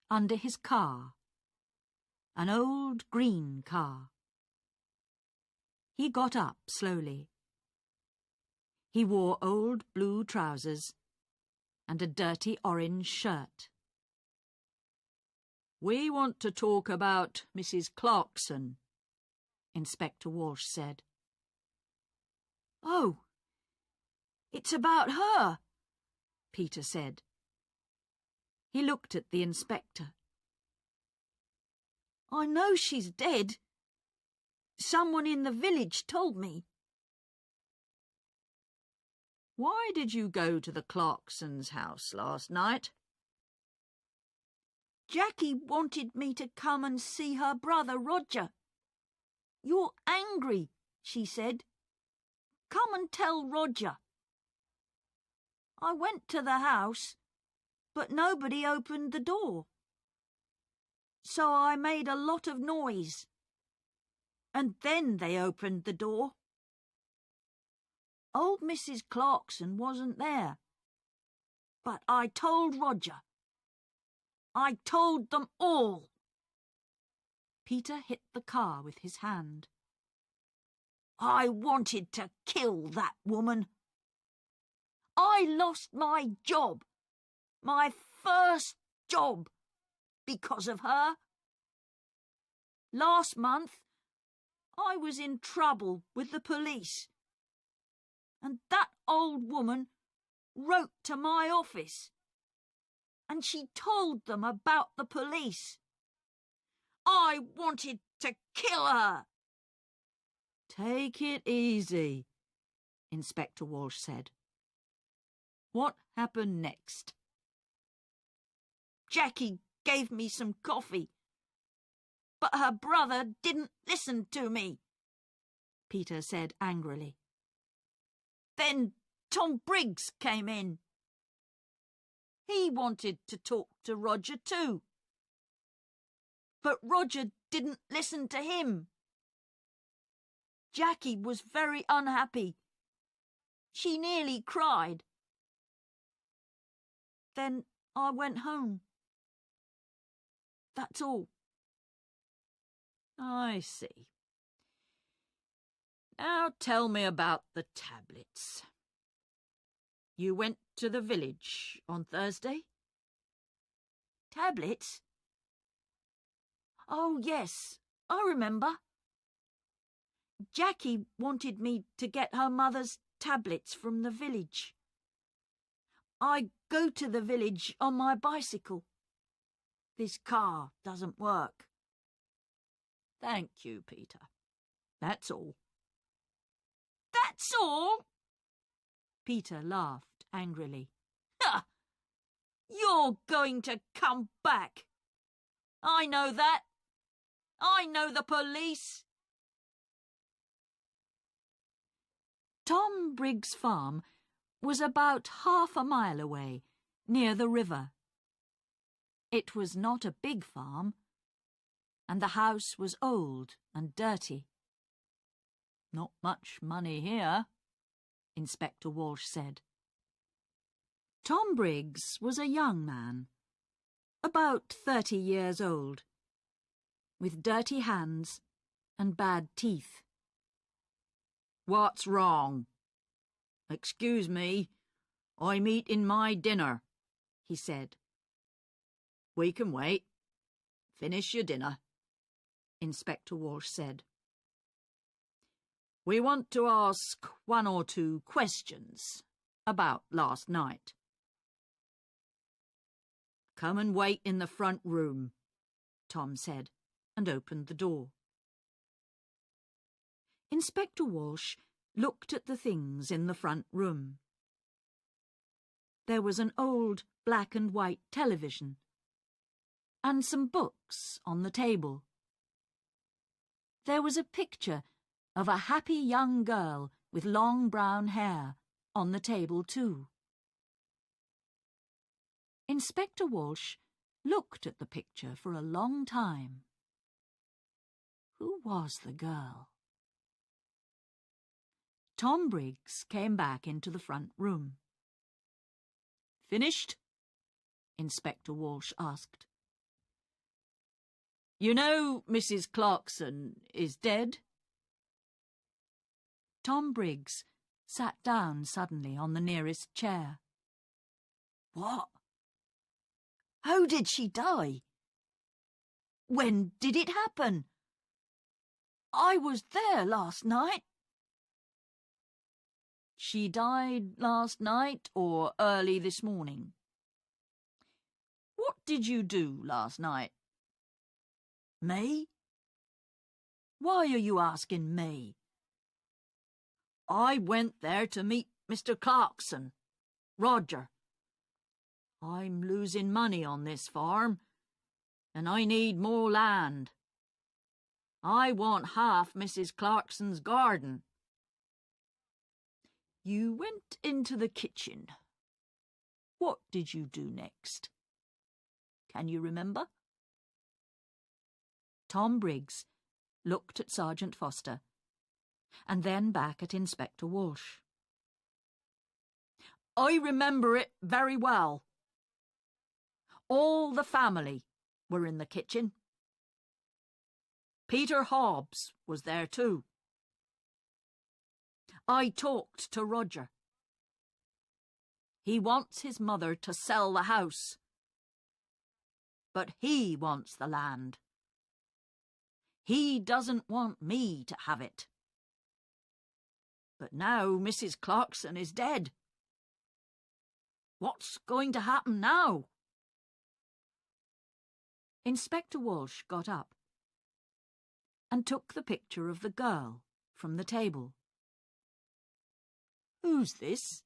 A: under his car, an old green car. He got up slowly. He wore old blue trousers and a dirty orange shirt.
B: We want to talk about Mrs. Clarkson,
A: Inspector Walsh said.
C: Oh, it's about her,
A: Peter said. He looked at the inspector.
C: I know she's dead. Someone in the village told me.
B: Why did you go to the Clarksons' house last night?
C: Jackie wanted me to come and see her brother Roger. You're angry, she said. Come and tell Roger. I went to the house, but nobody opened the door. So I made a lot of noise. And then they opened the door. Old Mrs. Clarkson wasn't there. But I told Roger. I told them all.
A: Peter hit the car with his hand.
C: I wanted to kill that woman. I lost my job, my first job, because of her. Last month, I was in trouble with the police. And that old woman wrote to my office. And she told them about the police. I wanted to kill her.
B: Take it easy, Inspector Walsh said. What happened next?
C: Jackie gave me some coffee. But her brother didn't listen to me,
A: Peter said angrily.
C: Then Tom Briggs came in. He wanted to talk to Roger too. But Roger didn't listen to him. Jackie was very unhappy. She nearly cried. Then I went home. That's all.
B: I see. Now tell me about the tablets. You went to the village on Thursday?
C: Tablets? Oh, yes, I remember. Jackie wanted me to get her mother's tablets from the village. I go to the village on my bicycle. This car doesn't work.
B: Thank you, Peter. That's all.
C: That's all?
A: Peter laughed angrily.
C: Ha! You're going to come back. I know that. I know the police.
A: Tom Briggs' farm was about half a mile away, near the river. It was not a big farm, and the house was old and dirty.
B: Not much money here,
A: Inspector Walsh said. Tom Briggs was a young man, about 30 years old, with dirty hands and bad teeth.
B: What's wrong? Excuse me, I'm eating my dinner, he said. We can wait. Finish your dinner, Inspector Walsh said. We want to ask 1 or 2 questions about last night. Come and wait in the front room, Tom said, and opened the door.
A: Inspector Walsh looked at the things in the front room. There was an old black and white television and some books on the table. There was a picture of a happy young girl with long brown hair on the table too. Inspector Walsh looked at the picture for a long time. Who was the girl? Tom Briggs came back into the front room.
B: Finished?
A: Inspector Walsh asked.
B: You know Mrs. Clarkson is dead?
A: Tom Briggs sat down suddenly on the nearest chair.
C: What? How did she die? When did it happen? I was there last night.
B: She died last night or early this morning? What did you do last night?
C: Me? Why are you asking me?
B: I went there to meet Mr. Clarkson, Roger. I'm losing money on this farm, and I need more land. I want half Mrs. Clarkson's garden. You went into the kitchen. What did you do next? Can you remember?
A: Tom Briggs looked at Sergeant Foster and then back at Inspector Walsh.
B: I remember it very well. All the family were in the kitchen. Peter Hobbs was there too. I talked to Roger. He wants his mother to sell the house, but he wants the land. He doesn't want me to have it. But now Mrs. Clarkson is dead. What's going to happen now?
A: Inspector Walsh got up and took the picture of the girl from the table.
B: Who's this?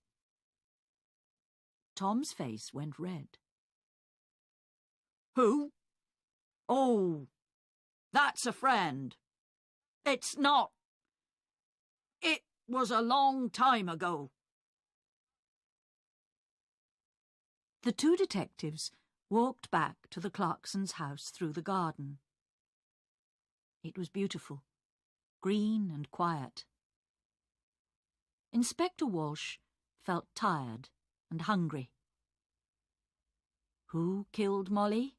A: Tom's face went red.
B: Who? Oh, that's a friend. It's not. It was a long time ago.
A: The two detectives walked back to the Clarksons' house through the garden. It was beautiful, green and quiet. Inspector Walsh felt tired and hungry. Who killed Molly?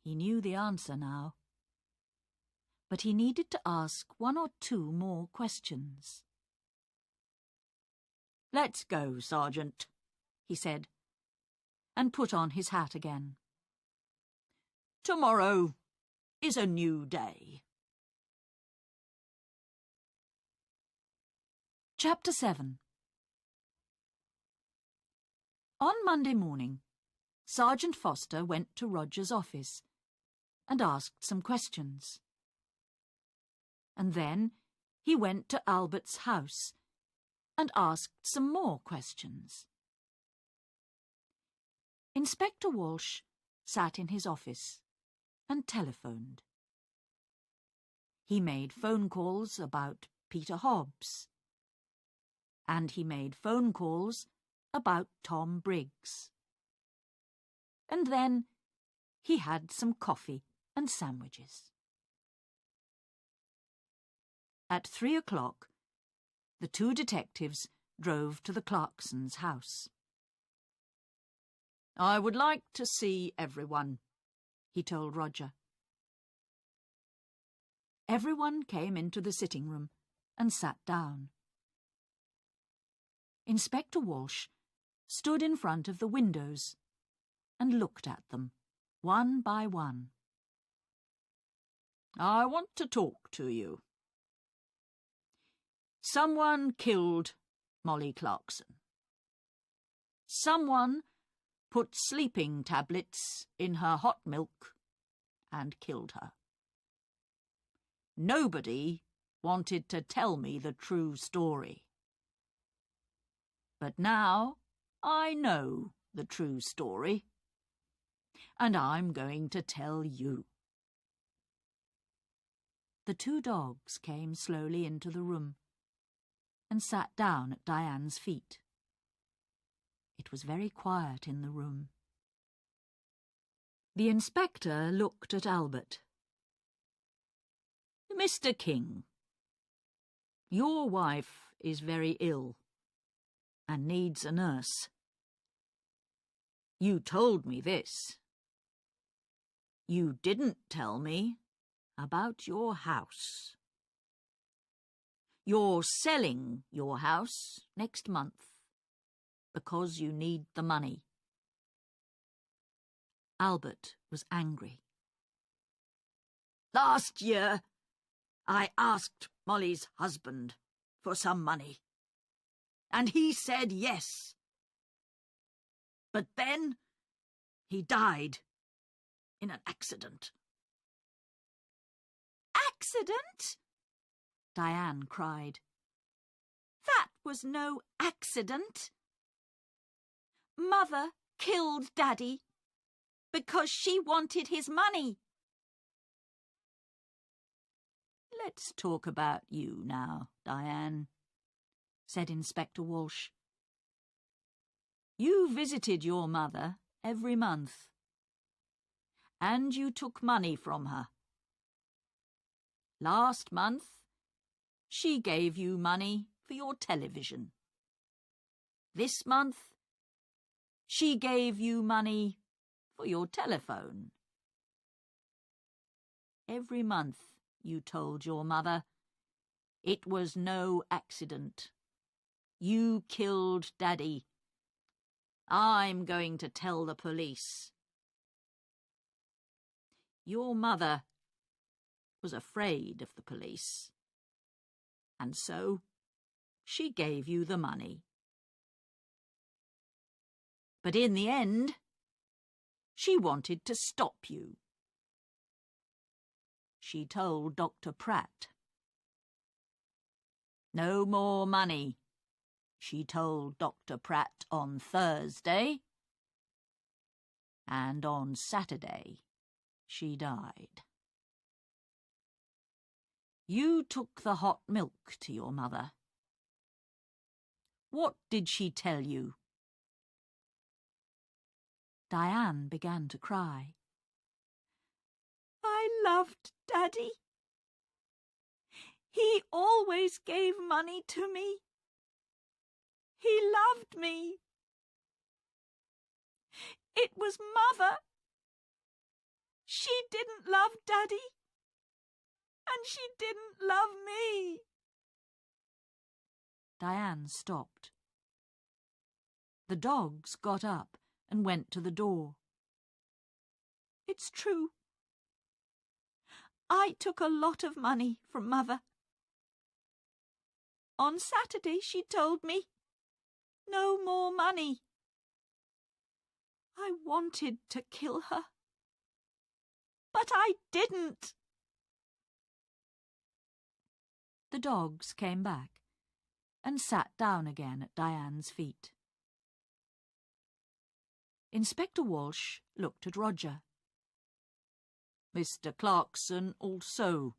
A: He knew the answer now. But he needed to ask one or two more questions.
B: Let's go, Sergeant,
A: he said, and put on his hat again.
B: Tomorrow is a new day.
A: Chapter 7. On Monday morning, Sergeant Foster went to Roger's office and asked some questions. And then he went to Albert's house and asked some more questions. Inspector Walsh sat in his office and telephoned. He made phone calls about Peter Hobbs. And he made phone calls about Tom Briggs. And then he had some coffee and sandwiches. At 3 o'clock, the two detectives drove to the Clarksons' house.
B: I would like to see everyone, he told Roger.
A: Everyone came into the sitting room and sat down. Inspector Walsh stood in front of the windows and looked at them, one by one.
B: I want to talk to you. Someone killed Molly Clarkson. Someone put sleeping tablets in her hot milk and killed her. Nobody wanted to tell me the true story. But now I know the true story, and I'm going to tell you.
A: The two dogs came slowly into the room and sat down at Diane's feet. It was very quiet in the room. The inspector looked at Albert.
B: Mr. King, your wife is very ill and needs a nurse. You told me this. You didn't tell me about your house. You're selling your house next month because you need the money. Albert was angry. Last year, I asked Molly's husband for some money, and he said yes. But then he died in an accident.
C: Accident? Diane cried. That was no accident. Mother killed Daddy because she wanted his money.
B: Let's talk about you now, Diane, said Inspector Walsh. You visited your mother every month, and you took money from her. Last month, she gave you money for your television. This month, she gave you money for your telephone. Every month, you told your mother, it was no accident. You killed Daddy. I'm going to tell the police. Your mother was afraid of the police, and so she gave you the money. But in the end, she wanted to stop you. She told Dr. Pratt. No more money, she told Dr. Pratt on Thursday, and on Saturday she died. You took the hot milk to your mother. What did she tell you? Diane began to cry.
C: I loved Daddy. He always gave money to me. He loved me. It was Mother. She didn't love Daddy, and she didn't love me.
B: Diane stopped. The dogs got up and went to the door.
C: It's true. I took a lot of money from Mother. On Saturday she told me, no more money. I wanted to kill her, but I didn't.
B: The dogs came back and sat down again at Diane's feet. Inspector Walsh looked at Roger. Mr. Clarkson also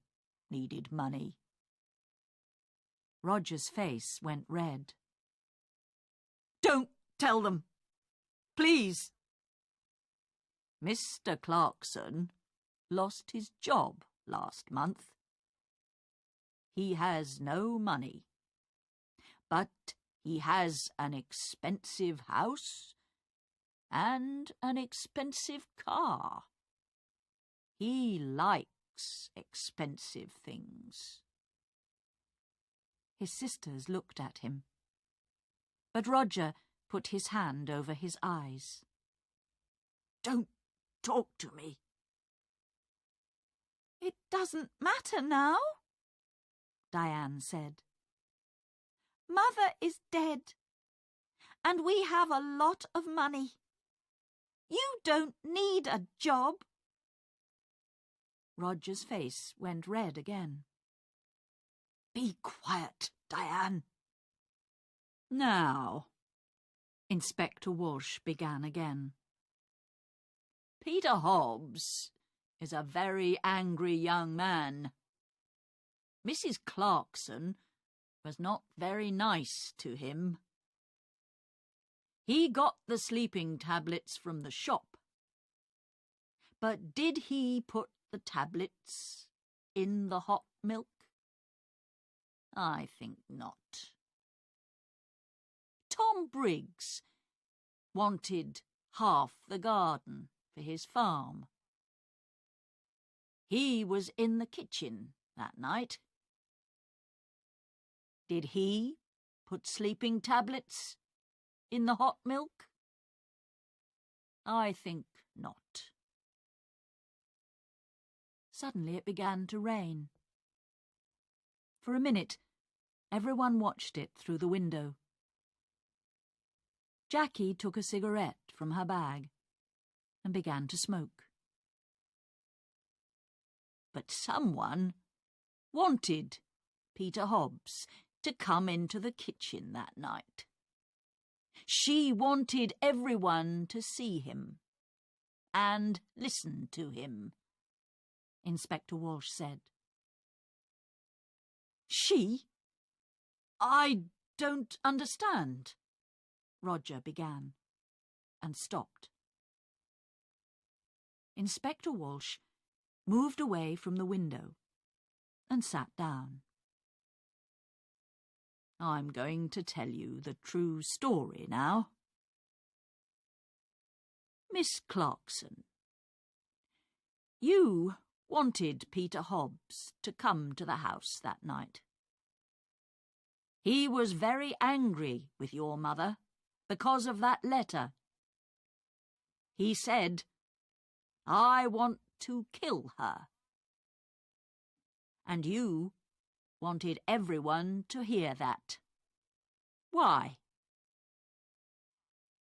B: needed money. Roger's face went red. Don't tell them, please. Mr. Clarkson lost his job last month. He has no money, but he has an expensive house and an expensive car. He likes expensive things. His sisters looked at him, but Roger put his hand over his eyes. Don't talk to me.
C: It doesn't matter now, Diane said. Mother is dead, and we have a lot of money. You don't need a job.
B: Roger's face went red again. Be quiet, Diane. Now, Inspector Walsh began again. Peter Hobbs is a very angry young man. Mrs. Clarkson was not very nice to him. He got the sleeping tablets from the shop. But did he put the tablets
C: in the hot milk? I think not. Tom Briggs wanted half the garden for his farm. He was in the kitchen that night. Did he put sleeping tablets in the hot milk? I think not.
A: Suddenly it began to rain. For a minute, everyone watched it through the window. Jackie took a cigarette from her bag and began to smoke.
C: But someone wanted Peter Hobbs to come into the kitchen that night. She wanted everyone to see him and listen to him,
A: Inspector Walsh said.
C: She?
A: I don't understand, Roger began, and stopped. Inspector Walsh moved away from the window and sat down.
C: I'm going to tell you the true story now. Miss Clarkson, you wanted Peter Hobbs to come to the house that night. He was very angry with your mother because of that letter. He said, "I want to kill her." And you wanted everyone to hear that. Why?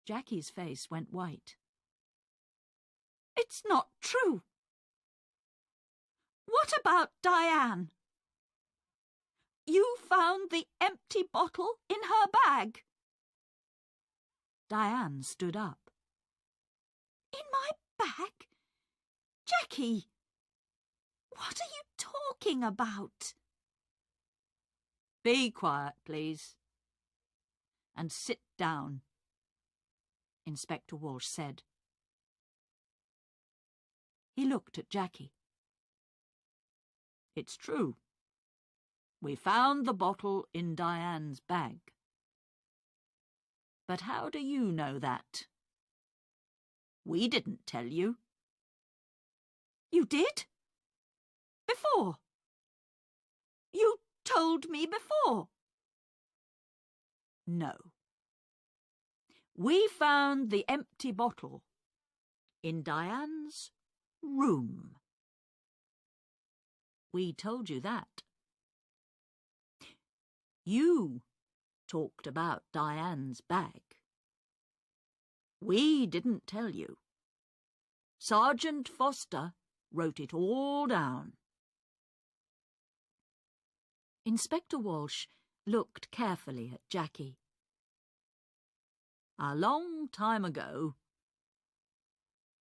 A: Jackie's face went white.
C: It's not true. What about Diane? You found the empty bottle in her bag.
A: Diane stood up.
C: In my bag? Jackie, what are you talking about? Be quiet, please, and sit down,
A: Inspector Walsh said. He looked at Jackie.
C: It's true. We found the bottle in Diane's bag. But how do you know that? We didn't tell you. You did? Before? You told me before. No. We found the empty bottle in Diane's room. We told you that. You talked about Diane's bag. We didn't tell you. Sergeant Foster wrote it all down.
A: Inspector Walsh looked carefully at Jackie.
C: A long time ago,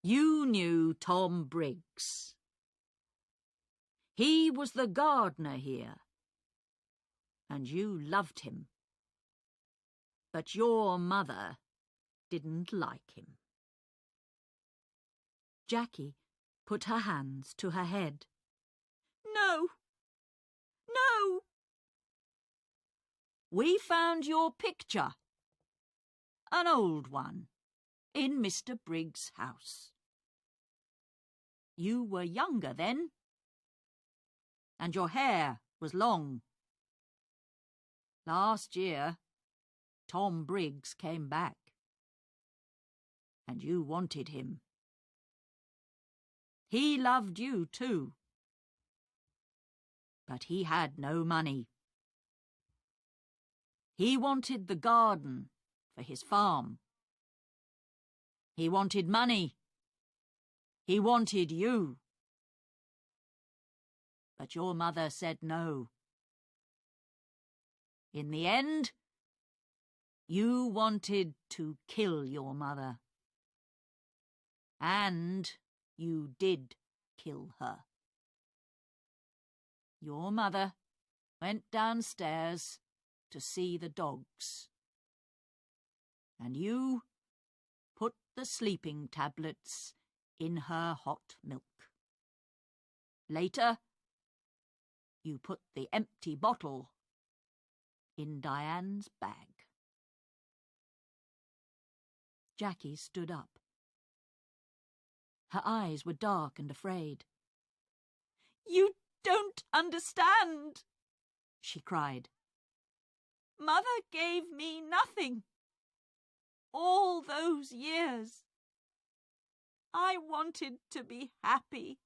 C: you knew Tom Briggs. He was the gardener here, and you loved him. But your mother didn't like him.
A: Jackie put her hands to her head.
C: No! No! We found your picture, an old one, in Mr. Briggs' house. You were younger then, and your hair was long. Last year, Tom Briggs came back, and you wanted him. He loved you too, but he had no money. He wanted the garden for his farm. He wanted money. He wanted you. But your mother said no. In the end, you wanted to kill your mother. And you did kill her. Your mother went downstairs to see the dogs. And you put the sleeping tablets in her hot milk. Later,
A: you put the empty bottle in Diane's bag. Jackie stood up. Her eyes were dark and afraid.
C: You don't understand, she cried. Mother gave me nothing. All those years. I wanted to be happy.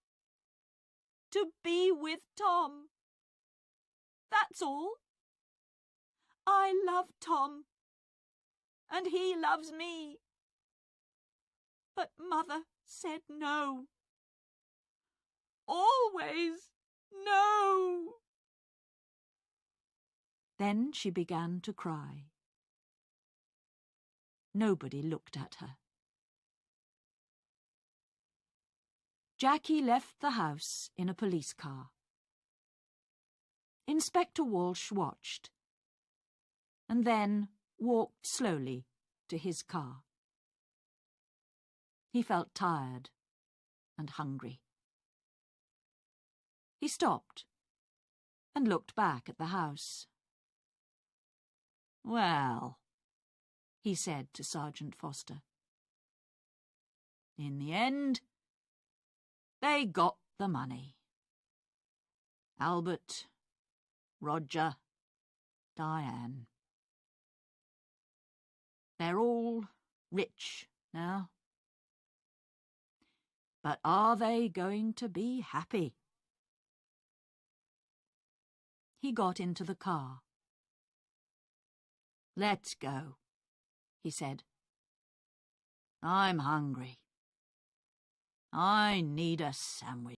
C: To be with Tom. That's all. I love Tom. And he loves me. But Mother said no. Always no.
A: Then she began to cry. Nobody looked at her. Jackie left the house in a police car. Inspector Walsh watched, and then walked slowly to his car. He felt tired and hungry. He stopped and looked back at the house. "Well," he said to Sergeant Foster, "in the end, they got the money. Albert, Roger, Diane. They're all rich now. But are they going to be happy?" He got into the car. "Let's go," he said. "I'm hungry. I need a sandwich."